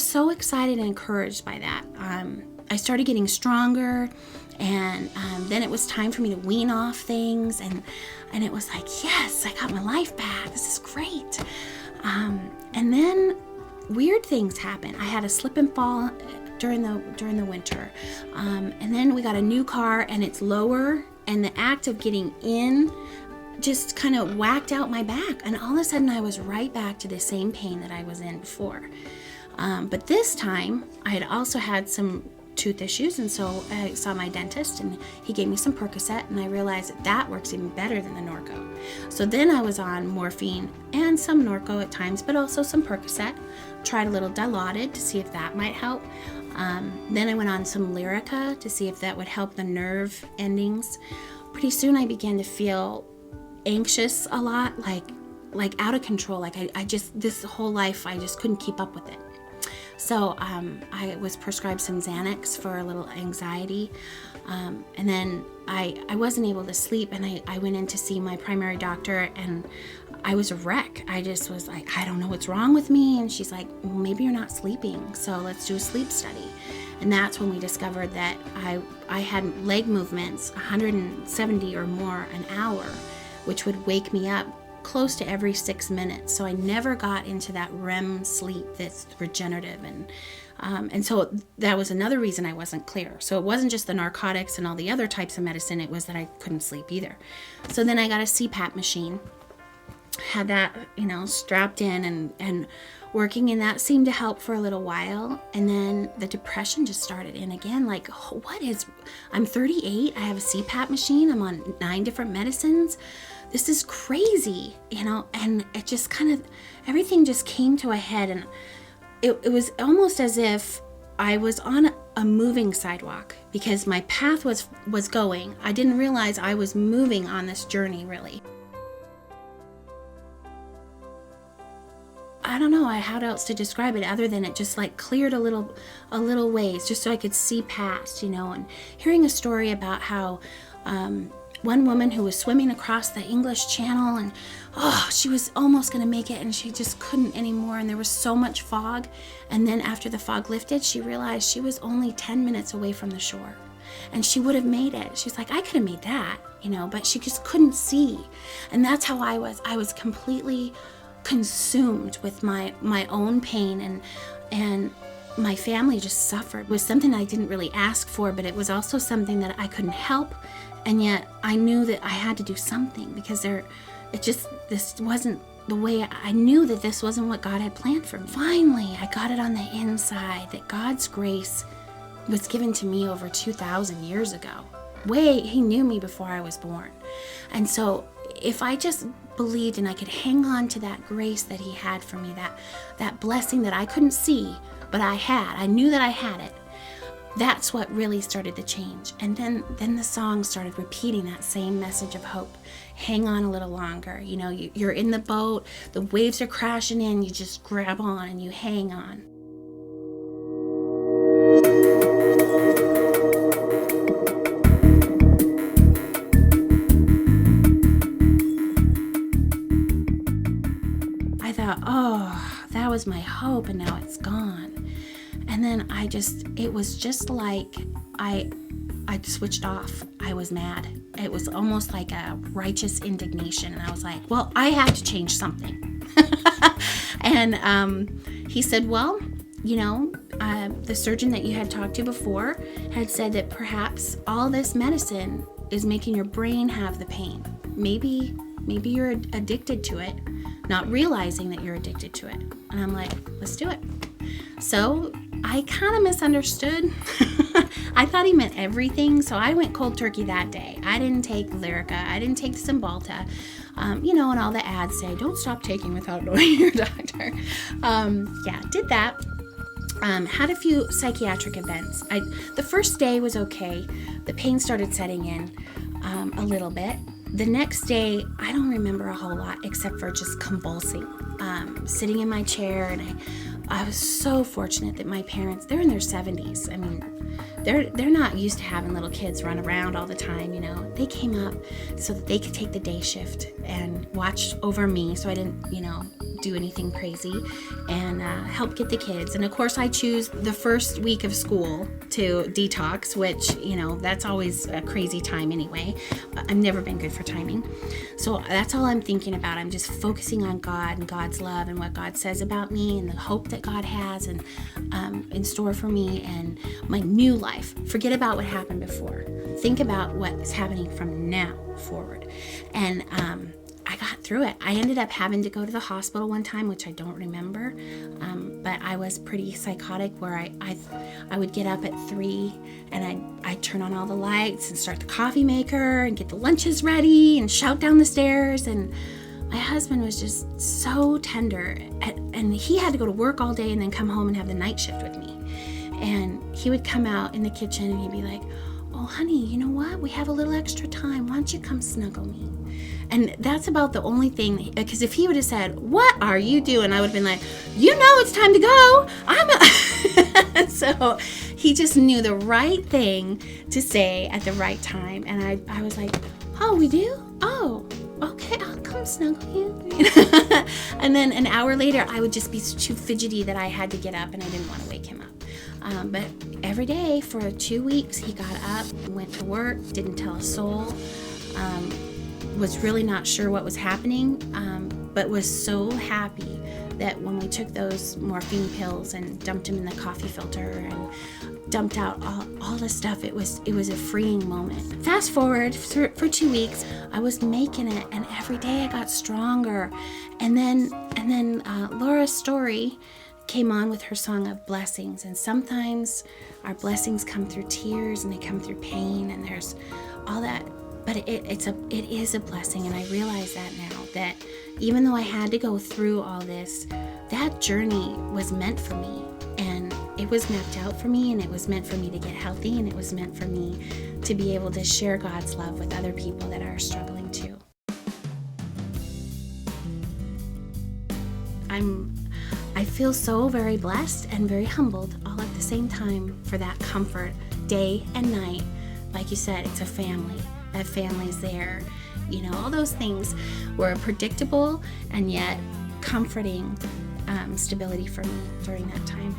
so excited and encouraged by that. I started getting stronger, and then it was time for me to wean off things, and it was like, yes, I got my life back. This is great. And then weird things happened. I had a slip and fall during the winter, and then we got a new car, and it's lower, and the act of getting in just kind of whacked out my back, and all of a sudden I was right back to the same pain that I was in before. But this time I had also had some tooth issues, and so I saw my dentist, and he gave me some Percocet, and I realized that works even better than the Norco. So then I was on morphine and some Norco at times, but also some Percocet. Tried a little Dilaudid to see if that might help. Then I went on some Lyrica to see if that would help the nerve endings. Pretty soon I began to feel anxious a lot, like out of control. Like I just, this whole life, I just couldn't keep up with it. So I was prescribed some Xanax for a little anxiety. And then I wasn't able to sleep, and I went in to see my primary doctor, and I was a wreck. I just was like, I don't know what's wrong with me. And she's like, well, maybe you're not sleeping, so let's do a sleep study. And that's when we discovered that I had leg movements 170 or more an hour, which would wake me up close to every 6 minutes. So I never got into that REM sleep that's regenerative, and so that was another reason I wasn't clear. So it wasn't just the narcotics and all the other types of medicine, it was that I couldn't sleep either. So then I got a CPAP machine, had that, strapped in and working, and that seemed to help for a little while. And then the depression just started in again. Like, I'm 38, I have a CPAP machine, I'm on 9 different medicines. This is crazy, and it just kind of, everything just came to a head, and it was almost as if I was on a moving sidewalk, because my path was going. I didn't realize I was moving on this journey, really. I don't know how else to describe it other than it just like cleared a little ways, just so I could see past, and hearing a story about how one woman who was swimming across the English Channel, and she was almost going to make it, and she just couldn't anymore, and there was so much fog. And then after the fog lifted, she realized she was only 10 minutes away from the shore, and she would have made it. She's like, I could have made that, but she just couldn't see. And that's how I was completely consumed with my own pain, and my family just suffered. It was something I didn't really ask for, but it was also something that I couldn't help. And yet I knew that I had to do something, because this wasn't the way. I knew that this wasn't what God had planned for me. Finally, I got it on the inside that God's grace was given to me over 2,000 years ago. He knew me before I was born. And so if I just believed and I could hang on to that grace that he had for me, that blessing that I couldn't see, but I knew that I had it. That's what really started the change. And then the song started repeating that same message of hope. Hang on a little longer. You're in the boat, the waves are crashing in, you just grab on and you hang on. I thought, that was my hope, and now it's gone. And then it was just like I switched off. I was mad. It was almost like a righteous indignation. And I was like, well, I have to change something. And he said, well, the surgeon that you had talked to before had said that perhaps all this medicine is making your brain have the pain. Maybe you're addicted to it, not realizing that you're addicted to it. And I'm like, let's do it. So I kind of misunderstood. I thought he meant everything, so I went cold turkey that day. I didn't take Lyrica, I didn't take Cymbalta, and all the ads say, don't stop taking without knowing your doctor. Did that. Had a few psychiatric events. The first day was okay. The pain started setting in a little bit. The next day, I don't remember a whole lot except for just convulsing, sitting in my chair, and I was so fortunate that my parents, they're in their 70s. I mean, they're not used to having little kids run around all the time, you know. They came up so that they could take the day shift and watch over me so I didn't, you know, do anything crazy, and help get the kids. And of course I choose the first week of school to detox, which, you know, that's always a crazy time anyway. I've never been good for timing. So that's all I'm thinking about. I'm just focusing on God and God's love and what God says about me and the hope that God has and in store for me and my new life. Forget about what happened before. Think about what is happening from now forward. And I got through it. I ended up having to go to the hospital one time, which I don't remember, but I was pretty psychotic where I would get up at 3 and I'd turn on all the lights and start the coffee maker and get the lunches ready and shout down the stairs. And my husband was just so tender, and he had to go to work all day and then come home and have the night shift with me. And he would come out in the kitchen and he'd be like, "Oh, honey, you know what? We have a little extra time. Why don't you come snuggle me?" And that's about the only thing, because if he would have said, "What are you doing?" I would have been like, "You know it's time to go." So he just knew the right thing to say at the right time. And I was like, "Oh, we do? Oh, okay, I'll come snuggle you." And then an hour later, I would just be too fidgety that I had to get up and I didn't want to wake him up. But every day for 2 weeks, he got up, went to work, didn't tell a soul, was really not sure what was happening, but was so happy that when we took those morphine pills and dumped him in the coffee filter and dumped out all the stuff, it was a freeing moment. Fast forward for 2 weeks, I was making it, and every day I got stronger. And then Laura's story came on with her song of blessings, and sometimes our blessings come through tears and they come through pain, and there's all that, but it is a blessing. And I realize that now, that even though I had to go through all this, that journey was meant for me, and it was mapped out for me, and it was meant for me to get healthy, and it was meant for me to be able to share God's love with other people that are struggling too. I feel so very blessed and very humbled all at the same time for that comfort day and night. Like you said, it's a family. That family's there. You know, all those things were predictable and yet comforting stability for me during that time.